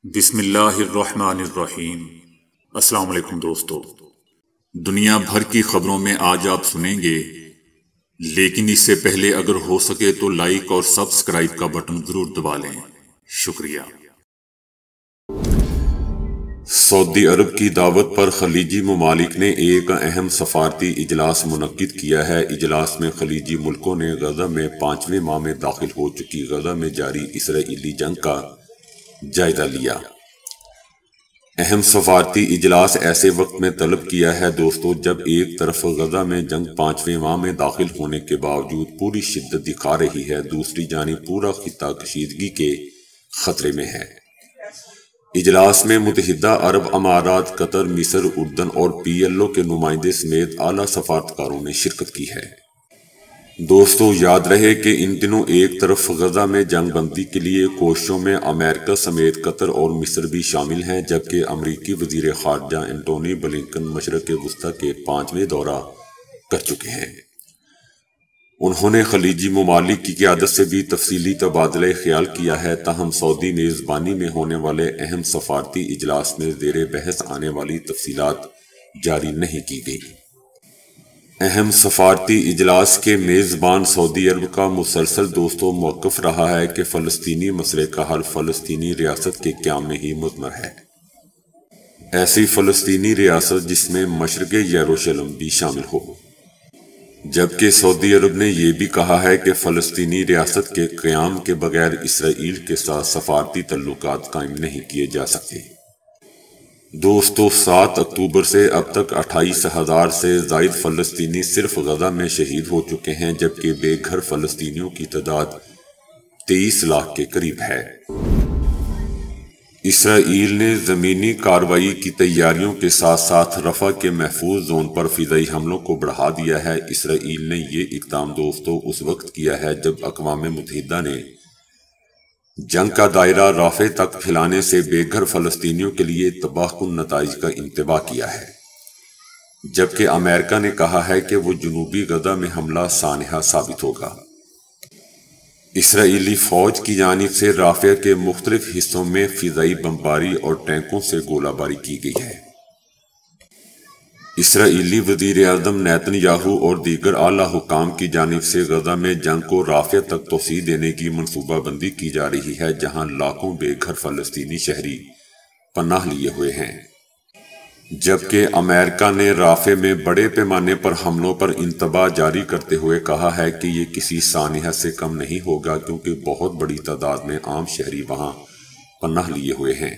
بسم اللہ الرحمن الرحیم۔ السلام علیکم دوستو، دنیا بھر کی خبروں میں آج آپ سنیں گے، لیکن اس سے پہلے اگر ہو سکے تو لائک اور سبسکرائب کا بٹن ضرور دبا لیں۔ شکریہ۔ سعودی عرب کی دعوت پر خلیجی ممالک نے ایک اہم سفارتی اجلاس منعقد کیا ہے۔ اجلاس میں خلیجی ملکوں نے غزہ میں 5ویں ماہ میں داخل ہو چکی غزہ میں جاری اسرائیلی جنگ کا جائزہ لیا۔ اہم سفارتی اجلاس ایسے وقت میں طلب کیا ہے دوستو جب ایک طرف غزہ میں جنگ 5ویں ماہ میں داخل ہونے کے باوجود پوری شدت دکھا رہی ہے، دوسری جانب پورا خطہ کشیدگی کے خطرے میں ہے۔ اجلاس میں متحدہ عرب امارات، قطر، مصر، اردن اور PLO کے نمائندے سمیت اعلیٰ سفارتکاروں نے شرکت کی ہے۔ دوستو یاد رہے کہ ان دنوں ایک طرف غزہ میں جنگ بندی کے لیے کوششوں میں امریکہ سمیت قطر اور مصر بھی شامل ہیں، جبکہ امریکی وزیر خارجہ اینٹونی بلنکن مشرق وسطیٰ کے 5ویں دورہ کر چکے ہیں۔ انہوں نے خلیجی ممالک کی قیادت سے بھی تفصیلی تبادلہ خیال کیا ہے، تاہم سعودی میزبانی میں ہونے والے اہم سفارتی اجلاس میں زیر بحث آنے والی تفصیلات جاری نہیں کی گئی۔ اہم سفارتی اجلاس کے میزبان سعودی عرب کا مسلسل دوستو موقف رہا ہے کہ فلسطینی مسئلے کا حل فلسطینی ریاست کے قیام میں ہی مضمر ہے۔ ایسی فلسطینی ریاست جس میں مشرق یروشلم بھی شامل ہو، جبکہ سعودی عرب نے یہ بھی کہا ہے کہ فلسطینی ریاست کے قیام کے بغیر اسرائیل کے ساتھ سفارتی تعلقات قائم نہیں کیے جا سکتے۔ دوستو 7 اکتوبر سے اب تک 28,000 سے زائد فلسطینی صرف غزہ میں شہید ہو چکے ہیں، جبکہ بے گھر فلسطینیوں کی تعداد 23 لاکھ کے قریب ہے۔ اسرائیل نے زمینی کارروائی کی تیاریوں کے ساتھ ساتھ رفح کے محفوظ زون پر فضائی حملوں کو بڑھا دیا ہے۔ اسرائیل نے یہ اقدام دوستو اس وقت کیا ہے جب اقوام متحدہ نے جنگ کا دائرہ رافع تک پھیلانے سے بے گھر فلسطینیوں کے لیے تباہ کن نتائج کا انتباہ کیا ہے، جبکہ امریکہ نے کہا ہے کہ وہ جنوبی غزہ میں حملہ سانحہ ثابت ہوگا۔ اسرائیلی فوج کی جانب سے رافع کے مختلف حصوں میں فضائی بمباری اور ٹینکوں سے گولہ باری کی گئی ہے۔ اسرائیلی وزیر اعظم نیتن یاہو اور دیگر اعلیٰ حکام کی جانب سے غزہ میں جنگ کو رافع تک توسیع دینے کی منصوبہ بندی کی جا رہی ہے، جہاں لاکھوں بے گھر فلسطینی شہری پناہ لیے ہوئے ہیں، جبکہ امریکہ نے رافع میں بڑے پیمانے پر حملوں پر انتباہ جاری کرتے ہوئے کہا ہے کہ یہ کسی سانحہ سے کم نہیں ہوگا، کیونکہ بہت بڑی تعداد میں عام شہری وہاں پناہ لیے ہوئے ہیں۔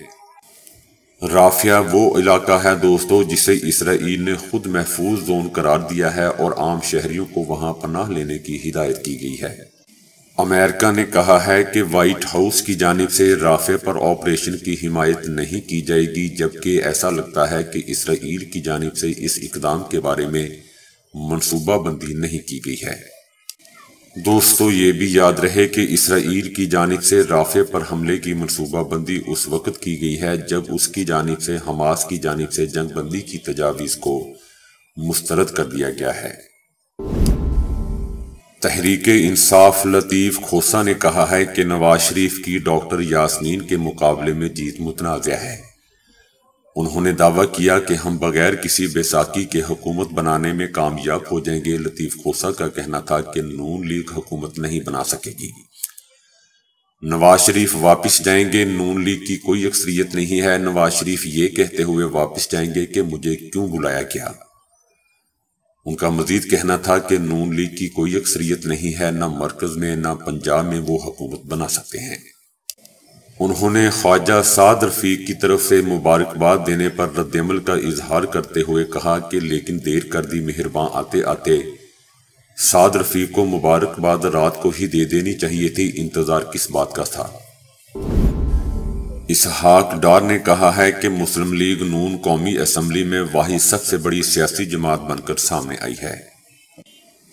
رافع وہ علاقہ ہے دوستو جسے اسرائیل نے خود محفوظ زون قرار دیا ہے اور عام شہریوں کو وہاں پناہ لینے کی ہدایت کی گئی ہے۔ امریکہ نے کہا ہے کہ وائٹ ہاؤس کی جانب سے رافع پر آپریشن کی حمایت نہیں کی جائے گی، جبکہ ایسا لگتا ہے کہ اسرائیل کی جانب سے اس اقدام کے بارے میں منصوبہ بندی نہیں کی گئی ہے۔ دوستو یہ بھی یاد رہے کہ اسرائیل کی جانب سے رافع پر حملے کی منصوبہ بندی اس وقت کی گئی ہے جب اس کی جانب سے حماس کی جانب سے جنگ بندی کی تجاویز کو مسترد کر دیا گیا ہے۔ تحریک انصاف لطیف کھوسہ نے کہا ہے کہ نواز شریف کی ڈاکٹر یاسمین کے مقابلے میں جیت متنازع ہے۔ انہوں نے دعویٰ کیا کہ ہم بغیر کسی بیساکھی کے حکومت بنانے میں کامیاب ہو جائیں گے۔ لطیف کھوسہ کا کہنا تھا کہ نون لیگ حکومت نہیں بنا سکے گی۔ نواز شریف واپس جائیں گے، نون لیگ کی کوئی اکثریت نہیں ہے۔ نواز شریف یہ کہتے ہوئے واپس جائیں گے کہ مجھے کیوں بلایا گیا۔ ان کا مزید کہنا تھا کہ نون لیگ کی کوئی اکثریت نہیں ہے، نہ مرکز میں نہ پنجاب میں وہ حکومت بنا سکتے ہیں۔ انہوں نے خواجہ سعد رفیق کی طرف سے مبارکباد دینے پر رد عمل کا اظہار کرتے ہوئے کہا کہ لیکن دیر کر دی مہرباں، آتے آتے سعد رفیق کو مبارکباد رات کو ہی دے دینی چاہیے تھی، انتظار کس بات کا تھا۔ اسحاق ڈار نے کہا ہے کہ مسلم لیگ نون قومی اسمبلی میں واحد سب سے بڑی سیاسی جماعت بن کر سامنے آئی ہے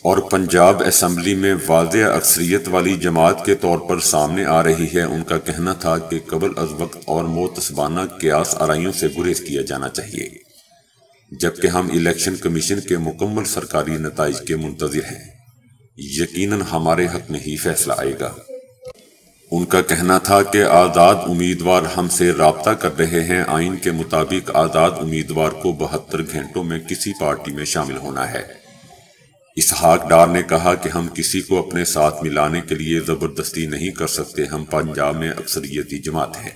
اور پنجاب اسمبلی میں واضح اکثریت والی جماعت کے طور پر سامنے آ رہی ہے۔ ان کا کہنا تھا کہ قبل از وقت اور محتسبانہ قیاس آرائیوں سے گریز کیا جانا چاہیے، جبکہ ہم الیکشن کمیشن کے مکمل سرکاری نتائج کے منتظر ہیں۔ یقیناً ہمارے حق میں ہی فیصلہ آئے گا۔ ان کا کہنا تھا کہ آزاد امیدوار ہم سے رابطہ کر رہے ہیں۔ آئین کے مطابق آزاد امیدوار کو 72 گھنٹوں میں کسی پارٹی میں شامل ہونا ہے۔ اسحاق ڈار نے کہا کہ ہم کسی کو اپنے ساتھ ملانے کے لیے زبردستی نہیں کر سکتے، ہم پنجاب میں اکثریتی جماعت ہیں۔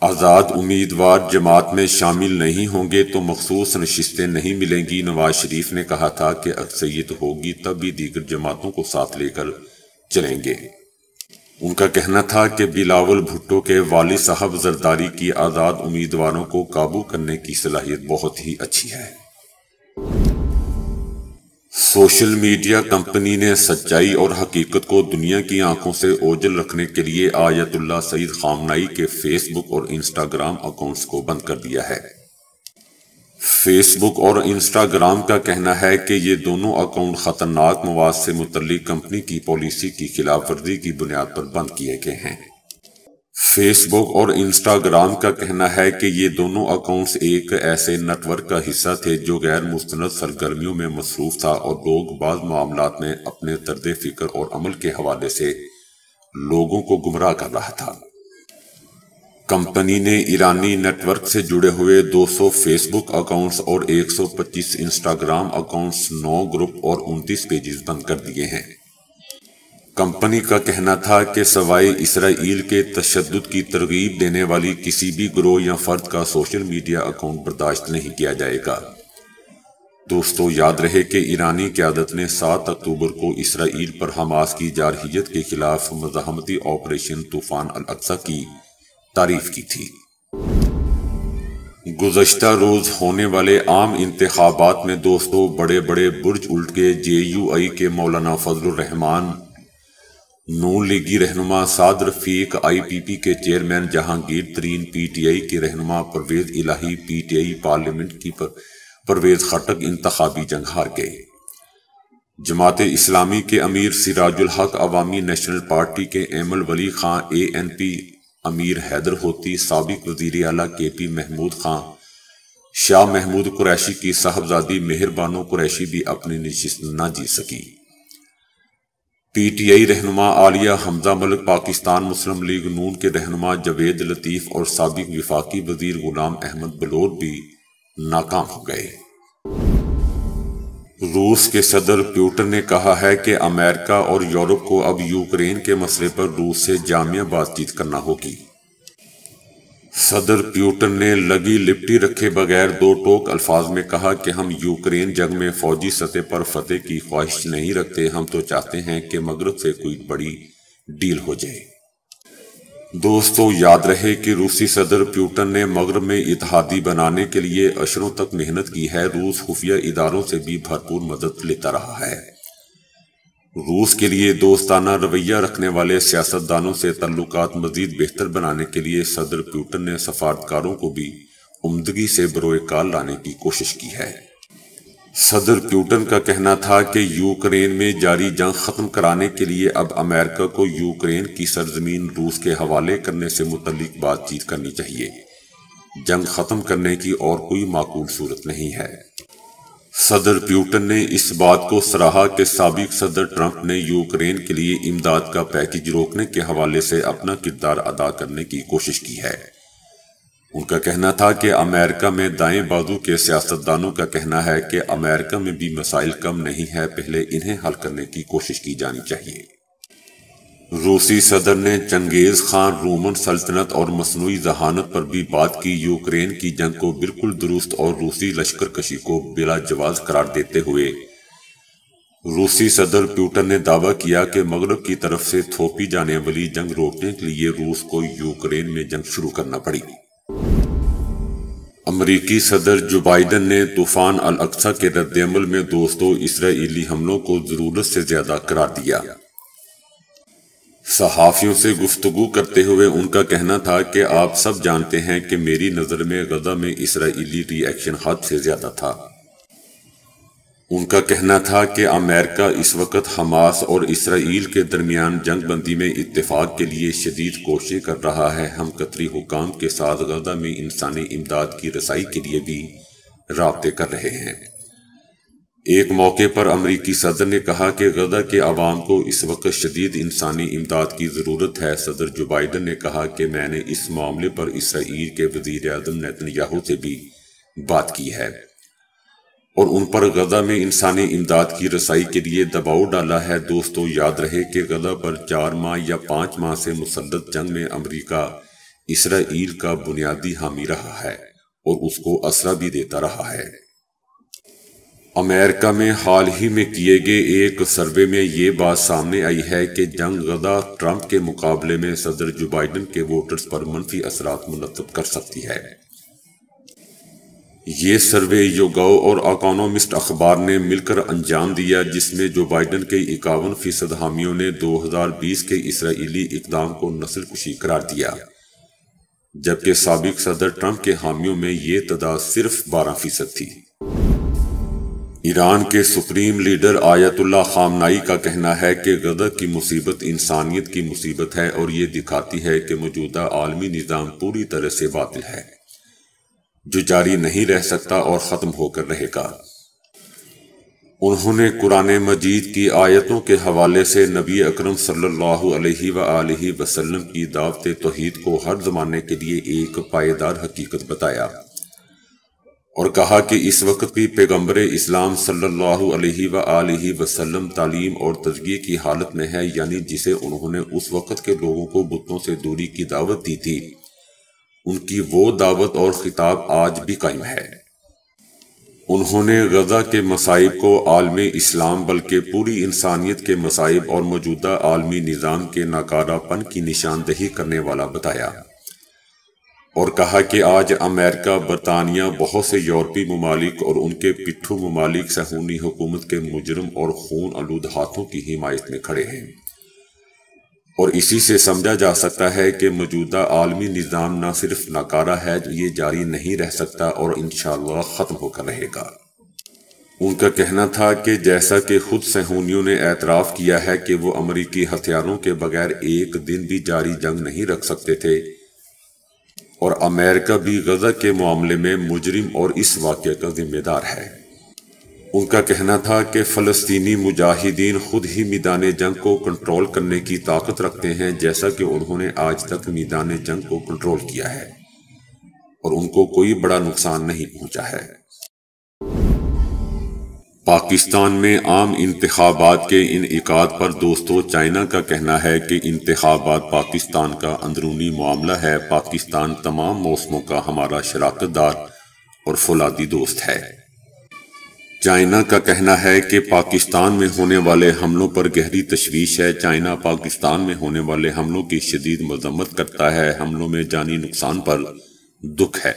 آزاد امیدوار جماعت میں شامل نہیں ہوں گے تو مخصوص نشستیں نہیں ملیں گی۔ نواز شریف نے کہا تھا کہ اکثریت ہوگی تب بھی دیگر جماعتوں کو ساتھ لے کر چلیں گے۔ ان کا کہنا تھا کہ بلاول بھٹو کے والد صاحب زرداری کی آزاد امیدواروں کو قابو کرنے کی صلاحیت بہت ہی اچھی ہے۔ سوشل میڈیا کمپنی نے سچائی اور حقیقت کو دنیا کی آنکھوں سے اوجھل رکھنے کے لیے آیت اللہ سید خامنائی کے فیس بک اور انسٹاگرام اکاؤنٹس کو بند کر دیا ہے۔ فیس بک اور انسٹاگرام کا کہنا ہے کہ یہ دونوں اکاؤنٹ خطرناک مواد سے متعلق کمپنی کی پالیسی کی خلاف ورزی کی بنیاد پر بند کیے گئے ہیں۔ فیس بک اور انسٹاگرام کا کہنا ہے کہ یہ دونوں اکاؤنٹس ایک ایسے نیٹ ورک کا حصہ تھے جو غیر مستند سرگرمیوں میں مصروف تھا اور لوگ بعض معاملات میں اپنے طرز فکر اور عمل کے حوالے سے لوگوں کو گمراہ کر رہا تھا۔ کمپنی نے ایرانی نیٹ ورک سے جڑے ہوئے 200 فیس بک اکاؤنٹس اور 125 انسٹاگرام اکاؤنٹس، 9 گروپ اور 29 پیجز بند کر دیے ہیں۔ کمپنی کا کہنا تھا کہ سوائے اسرائیل کے تشدد کی ترغیب دینے والی کسی بھی گروہ یا فرد کا سوشل میڈیا اکاؤنٹ برداشت نہیں کیا جائے گا۔ دوستو، یاد رہے کہ ایرانی قیادت نے 7 اکتوبر کو اسرائیل پر حماس کی جارحیت کے خلاف مزاحمتی آپریشن طوفان الاقصی کی تعریف کی تھی۔ گزشتہ روز ہونے والے عام انتخابات میں دوستو بڑے بڑے برج الٹ گئے۔ JUI کے مولانا فضل الرحمان، نون لیگی رہنما سعد رفیق، IPP کے چیئرمین جہانگیر ترین، PTI کے رہنما پرویز الہی، PTI پارلیمنٹ کی پرویز خٹک انتخابی جنگ ہار گئے۔ جماعت اسلامی کے امیر سراج الحق، عوامی نیشنل پارٹی کے ایمل ولی خان، ANP امیر حیدر ہوتی، سابق وزیر اعلیٰ KP محمود خان، شاہ محمود قریشی کی صاحبزادی مہر بانو قریشی بھی اپنی نشست نہ جیت سکی۔ PTI رہنما عالیہ حمزہ ملک، پاکستان مسلم لیگ نون کے رہنما جاوید لطیف اور سابق وفاقی وزیر غلام احمد بلور بھی ناکام ہو گئے۔ روس کے صدر پیوٹن نے کہا ہے کہ امریکہ اور یورپ کو اب یوکرین کے مسئلے پر روس سے جامع بات چیت کرنا ہوگی۔ صدر پیوٹن نے لگی لپٹی رکھے بغیر دو ٹوک الفاظ میں کہا کہ ہم یوکرین جنگ میں فوجی سطح پر فتح کی خواہش نہیں رکھتے، ہم تو چاہتے ہیں کہ مغرب سے کوئی بڑی ڈیل ہو جائے۔ دوستو، یاد رہے کہ روسی صدر پیوٹن نے مغرب میں اتحادی بنانے کے لیے اشروں تک محنت کی ہے۔ روس خفیہ اداروں سے بھی بھرپور مدد لیتا رہا ہے۔ روس کے لیے دوستانہ رویہ رکھنے والے سیاستدانوں سے تعلقات مزید بہتر بنانے کے لیے صدر پیوٹن نے سفارتکاروں کو بھی عمدگی سے بروئے کار لانے کی کوشش کی ہے۔ صدر پیوٹن کا کہنا تھا کہ یوکرین میں جاری جنگ ختم کرانے کے لیے اب امریکہ کو یوکرین کی سرزمین روس کے حوالے کرنے سے متعلق بات چیت کرنی چاہیے۔ جنگ ختم کرنے کی اور کوئی معقول صورت نہیں ہے۔ صدر پیوٹن نے اس بات کو سراہا کہ سابق صدر ٹرمپ نے یوکرین کے لیے امداد کا پیکج روکنے کے حوالے سے اپنا کردار ادا کرنے کی کوشش کی ہے۔ ان کا کہنا تھا کہ امریکہ میں دائیں بازو کے سیاستدانوں کا کہنا ہے کہ امریکہ میں بھی مسائل کم نہیں ہے، پہلے انہیں حل کرنے کی کوشش کی جانی چاہیے۔ روسی صدر نے چنگیز خان، رومن سلطنت اور مصنوعی ذہانت پر بھی بات کی۔ یوکرین کی جنگ کو بالکل درست اور روسی لشکر کشی کو بلا جواز قرار دیتے ہوئے روسی صدر پیوٹن نے دعویٰ کیا کہ مغرب کی طرف سے تھوپی جانے والی جنگ روکنے کے لیے روس کو یوکرین میں جنگ شروع کرنا پڑی۔ امریکی صدر جو بائیڈن نے طوفان الاقصی کے رد عمل میں دوستوں اسرائیلی حملوں کو ضرورت سے زیادہ قرار دیا۔ صحافیوں سے گفتگو کرتے ہوئے ان کا کہنا تھا کہ آپ سب جانتے ہیں کہ میری نظر میں غزہ میں اسرائیلی ری ایکشن حد سے زیادہ تھا۔ ان کا کہنا تھا کہ امریکہ اس وقت حماس اور اسرائیل کے درمیان جنگ بندی میں اتفاق کے لیے شدید کوششیں کر رہا ہے۔ ہم قطری حکام کے ساتھ غزہ میں انسانی امداد کی رسائی کے لیے بھی رابطے کر رہے ہیں۔ ایک موقع پر امریکی صدر نے کہا کہ غزہ کے عوام کو اس وقت شدید انسانی امداد کی ضرورت ہے۔ صدر جو بائیڈن نے کہا کہ میں نے اس معاملے پر اسرائیل کے وزیر اعظم نیتن یاہو سے بھی بات کی ہے اور ان پر غزہ میں انسانی امداد کی رسائی کے لیے دباؤ ڈالا ہے۔ دوستو، یاد رہے کہ غزہ پر 4 ماہ یا 5 ماہ سے مسلط جنگ میں امریکہ اسرائیل کا بنیادی حامی رہا ہے اور اس کو اسرہ بھی دیتا رہا ہے۔ امریکہ میں حال ہی میں کیے گئے ایک سروے میں یہ بات سامنے آئی ہے کہ جنگ غزہ ٹرمپ کے مقابلے میں صدر جو بائیڈن کے ووٹرز پر منفی اثرات مرتب کر سکتی ہے۔ یہ سروے یوگاؤ اور اکانومسٹ اخبار نے مل کر انجام دیا، جس میں جو بائیڈن کے 51% حامیوں نے 2020 کے اسرائیلی اقدام کو نسل کشی قرار دیا، جبکہ سابق صدر ٹرمپ کے حامیوں میں یہ تعداد صرف 12% تھی۔ ایران کے سپریم لیڈر آیت اللہ خامنائی کا کہنا ہے کہ غزہ کی مصیبت انسانیت کی مصیبت ہے اور یہ دکھاتی ہے کہ موجودہ عالمی نظام پوری طرح سے باطل ہے، جو جاری نہیں رہ سکتا اور ختم ہو کر رہے گا۔ انہوں نے قرآن مجید کی آیتوں کے حوالے سے نبی اکرم صلی اللہ علیہ وآلہ وسلم کی دعوت توحید کو ہر زمانے کے لیے ایک پائیدار حقیقت بتایا اور کہا کہ اس وقت بھی پیغمبر اسلام صلی اللہ علیہ وآلہ وسلم تعلیم اور تزکیے کی حالت میں ہے، یعنی جسے انہوں نے اس وقت کے لوگوں کو بتوں سے دوری کی دعوت دی تھی، ان کی وہ دعوت اور خطاب آج بھی قائم ہے۔ انہوں نے غزہ کے مصائب کو عالم اسلام بلکہ پوری انسانیت کے مصائب اور موجودہ عالمی نظام کے ناکارہ پن کی نشاندہی کرنے والا بتایا اور کہا کہ آج امریکہ، برطانیہ، بہت سے یورپی ممالک اور ان کے پٹھو ممالک صہیونی حکومت کے مجرم اور خون آلود ہاتھوں کی حمایت میں کھڑے ہیں، اور اسی سے سمجھا جا سکتا ہے کہ موجودہ عالمی نظام نہ صرف ناکارہ ہے، یہ جاری نہیں رہ سکتا اور انشاءاللہ ختم ہو کر رہے گا۔ ان کا کہنا تھا کہ جیسا کہ خود صہیونیوں نے اعتراف کیا ہے کہ وہ امریکی ہتھیاروں کے بغیر ایک دن بھی جاری جنگ نہیں رکھ سکتے تھے، اور امریکہ بھی غزہ کے معاملے میں مجرم اور اس واقعے کا ذمہ دار ہے۔ ان کا کہنا تھا کہ فلسطینی مجاہدین خود ہی میدان جنگ کو کنٹرول کرنے کی طاقت رکھتے ہیں، جیسا کہ انہوں نے آج تک میدان جنگ کو کنٹرول کیا ہے اور ان کو کوئی بڑا نقصان نہیں پہنچا ہے۔ پاکستان میں عام انتخابات کے انعقاد پر دوستو، چائنا کا کہنا ہے کہ انتخابات پاکستان کا اندرونی معاملہ ہے۔ پاکستان تمام موسموں کا ہمارا شراکت دار اور فولادی دوست ہے۔ چائنا کا کہنا ہے کہ پاکستان میں ہونے والے حملوں پر گہری تشویش ہے۔ چائنا پاکستان میں ہونے والے حملوں کی شدید مذمت کرتا ہے۔ حملوں میں جانی نقصان پر دکھ ہے۔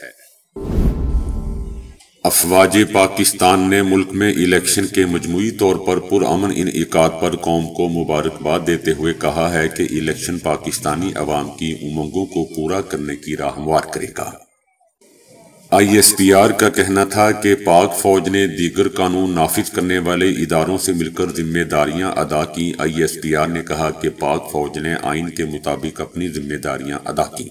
افواج پاکستان نے ملک میں الیکشن کے مجموعی طور پر پرامن انعقاد پر قوم کو مبارکباد دیتے ہوئے کہا ہے کہ الیکشن پاکستانی عوام کی امنگوں کو پورا کرنے کی راہ ہموار کرے گا۔ ISPR کا کہنا تھا کہ پاک فوج نے دیگر قانون نافذ کرنے والے اداروں سے مل کر ذمہ داریاں ادا کی۔ ISPR نے کہا کہ پاک فوج نے آئین کے مطابق اپنی ذمہ داریاں ادا کی۔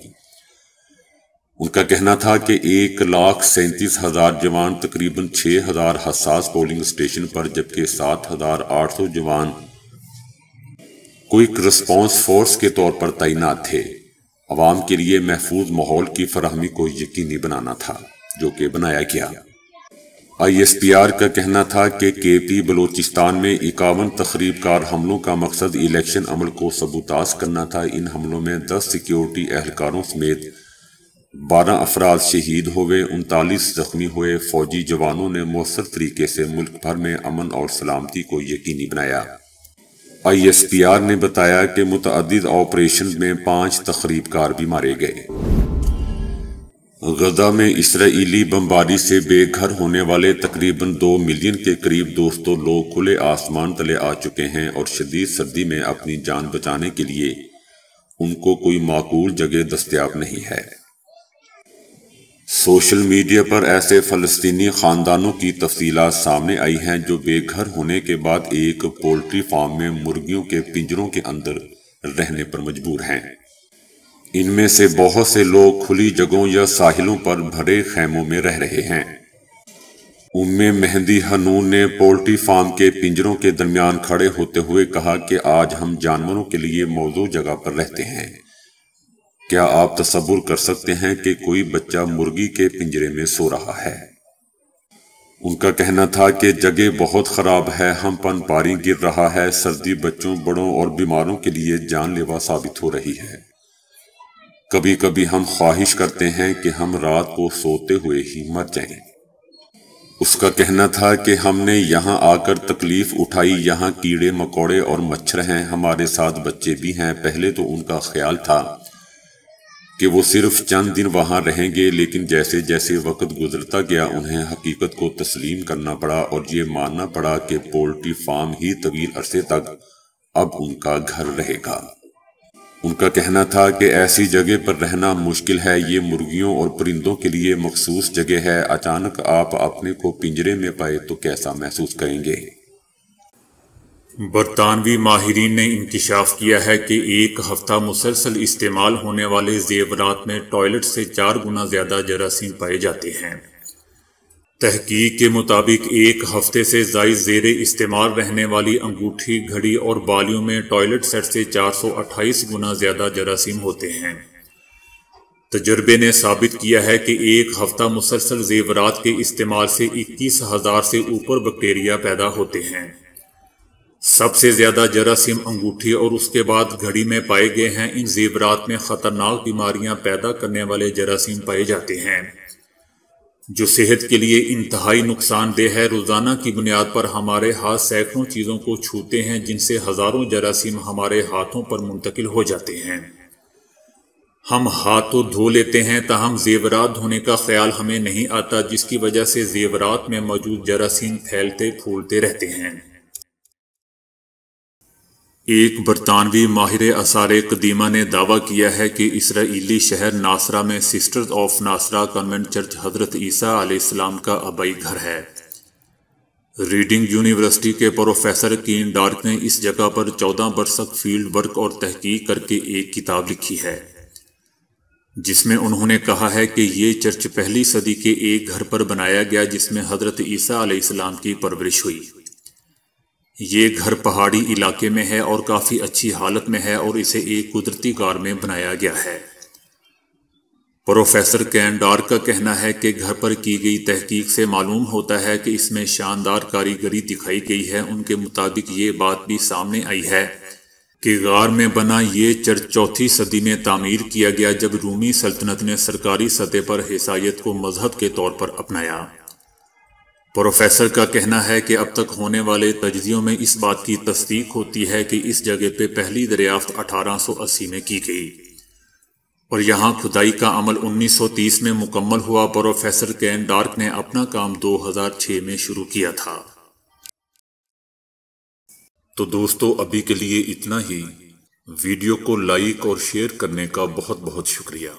ان کا کہنا تھا کہ 1,37,000 جوان تقریباً 6,000 حساس پولنگ اسٹیشن پر، جبکہ 7,800 جوان کوئک رسپانس فورس کے طور پر تعینات تھے۔ عوام کے لیے محفوظ ماحول کی فراہمی کو یقینی بنانا تھا، جو کہ بنایا گیا۔ ISPR کا کہنا تھا کہ KP بلوچستان میں 51 تخریب کار حملوں کا مقصد الیکشن عمل کو سبوتاژ کرنا تھا۔ ان حملوں میں 10 سیکیورٹی اہلکاروں سمیت 12 افراد شہید ہوئے، 39 زخمی ہوئے۔ فوجی جوانوں نے مؤثر طریقے سے ملک بھر میں امن اور سلامتی کو یقینی بنایا۔ ISPR نے بتایا کہ متعدد آپریشن میں 5 تخریب کار بھی مارے گئے۔ غزہ میں اسرائیلی بمباری سے بے گھر ہونے والے تقریباً 2 ملین کے قریب دوستوں لوگ کھلے آسمان تلے آ چکے ہیں اور شدید سردی میں اپنی جان بچانے کے لیے ان کو کوئی معقول جگہ دستیاب نہیں ہے۔ سوشل میڈیا پر ایسے فلسطینی خاندانوں کی تفصیلات سامنے آئی ہیں جو بے گھر ہونے کے بعد ایک پولٹری فارم میں مرغیوں کے پنجروں کے اندر رہنے پر مجبور ہیں۔ ان میں سے بہت سے لوگ کھلی جگہوں یا ساحلوں پر بھرے خیموں میں رہ رہے ہیں۔ مہندی ہنون نے پولٹری فارم کے پنجروں کے درمیان کھڑے ہوتے ہوئے کہا کہ آج ہم جانوروں کے لیے موزوں جگہ پر رہتے ہیں۔ کیا آپ تصور کر سکتے ہیں کہ کوئی بچہ مرغی کے پنجرے میں سو رہا ہے؟ ان کا کہنا تھا کہ جگہ بہت خراب ہے، ہم پن پاری گر رہا ہے، سردی بچوں، بڑوں اور بیماروں کے لیے جان لیوا ثابت ہو رہی ہے۔ کبھی کبھی ہم خواہش کرتے ہیں کہ ہم رات کو سوتے ہوئے ہی مر جائیں۔ اس کا کہنا تھا کہ ہم نے یہاں آ کر تکلیف اٹھائی، یہاں کیڑے مکوڑے اور مچھر ہیں، ہمارے ساتھ بچے بھی ہیں۔ پہلے تو ان کا خیال تھا کہ وہ صرف چند دن وہاں رہیں گے، لیکن جیسے جیسے وقت گزرتا گیا انہیں حقیقت کو تسلیم کرنا پڑا اور یہ ماننا پڑا کہ پولٹری فارم ہی طویل عرصے تک اب ان کا گھر رہے گا۔ ان کا کہنا تھا کہ ایسی جگہ پر رہنا مشکل ہے، یہ مرغیوں اور پرندوں کے لیے مخصوص جگہ ہے، اچانک آپ اپنے کو پنجرے میں پائے تو کیسا محسوس کریں گے؟ برطانوی ماہرین نے انکشاف کیا ہے کہ ایک ہفتہ مسلسل استعمال ہونے والے زیورات میں ٹوائلٹ سے 4 گنا زیادہ جراثیم پائے جاتے ہیں۔ تحقیق کے مطابق ایک ہفتے سے زائد زیر استعمال رہنے والی انگوٹھی، گھڑی اور بالیوں میں ٹوائلٹ سیٹ سے 428 گنا زیادہ جراثیم ہوتے ہیں۔ تجربے نے ثابت کیا ہے کہ ایک ہفتہ مسلسل زیورات کے استعمال سے 21,000 سے اوپر بیکٹیریا پیدا ہوتے ہیں۔ سب سے زیادہ جراثیم انگوٹھی اور اس کے بعد گھڑی میں پائے گئے ہیں۔ ان زیورات میں خطرناک بیماریاں پیدا کرنے والے جراثیم پائے جاتے ہیں جو صحت کے لیے انتہائی نقصان دہ ہے۔ روزانہ کی بنیاد پر ہمارے ہاتھ سینکڑوں چیزوں کو چھوتے ہیں جن سے ہزاروں جراثیم ہمارے ہاتھوں پر منتقل ہو جاتے ہیں۔ ہم ہاتھ تو دھو لیتے ہیں تاہم زیورات دھونے کا خیال ہمیں نہیں آتا، جس کی وجہ سے زیورات میں موجود جراثیم پھیلتے پھولتے رہتے ہیں۔ ایک برطانوی ماہر آثار قدیمہ نے دعویٰ کیا ہے کہ اسرائیلی شہر ناصرہ میں sisters of Nasira convent church حضرت عیسیٰ علیہ السلام کا آبائی گھر ہے۔ ریڈنگ یونیورسٹی کے پروفیسر کین ڈارک نے اس جگہ پر 14 برسک فیلڈ ورک اور تحقیق کر کے ایک کتاب لکھی ہے جس میں انہوں نے کہا ہے کہ یہ چرچ پہلی صدی کے ایک گھر پر بنایا گیا جس میں حضرت عیسیٰ علیہ السلام کی پرورش ہوئی۔ یہ گھر پہاڑی علاقے میں ہے اور کافی اچھی حالت میں ہے اور اسے ایک قدرتی غار میں بنایا گیا ہے۔ پروفیسر کین ڈارک کا کہنا ہے کہ گھر پر کی گئی تحقیق سے معلوم ہوتا ہے کہ اس میں شاندار کاریگری دکھائی گئی ہے۔ ان کے مطابق یہ بات بھی سامنے آئی ہے کہ غار میں بنا یہ چرچ 4ویں صدی میں تعمیر کیا گیا جب رومی سلطنت نے سرکاری سطح پر عیسائیت کو مذہب کے طور پر اپنایا۔ پروفیسر کا کہنا ہے کہ اب تک ہونے والے تجزیوں میں اس بات کی تصدیق ہوتی ہے کہ اس جگہ پہ پہلی دریافت 1880 میں کی گئی اور یہاں کھدائی کا عمل 1930 میں مکمل ہوا۔ پروفیسر کین ڈارک نے اپنا کام 2006 میں شروع کیا تھا۔ تو دوستو ابھی کے لیے اتنا ہی۔ ویڈیو کو لائک اور شیئر کرنے کا بہت بہت شکریہ۔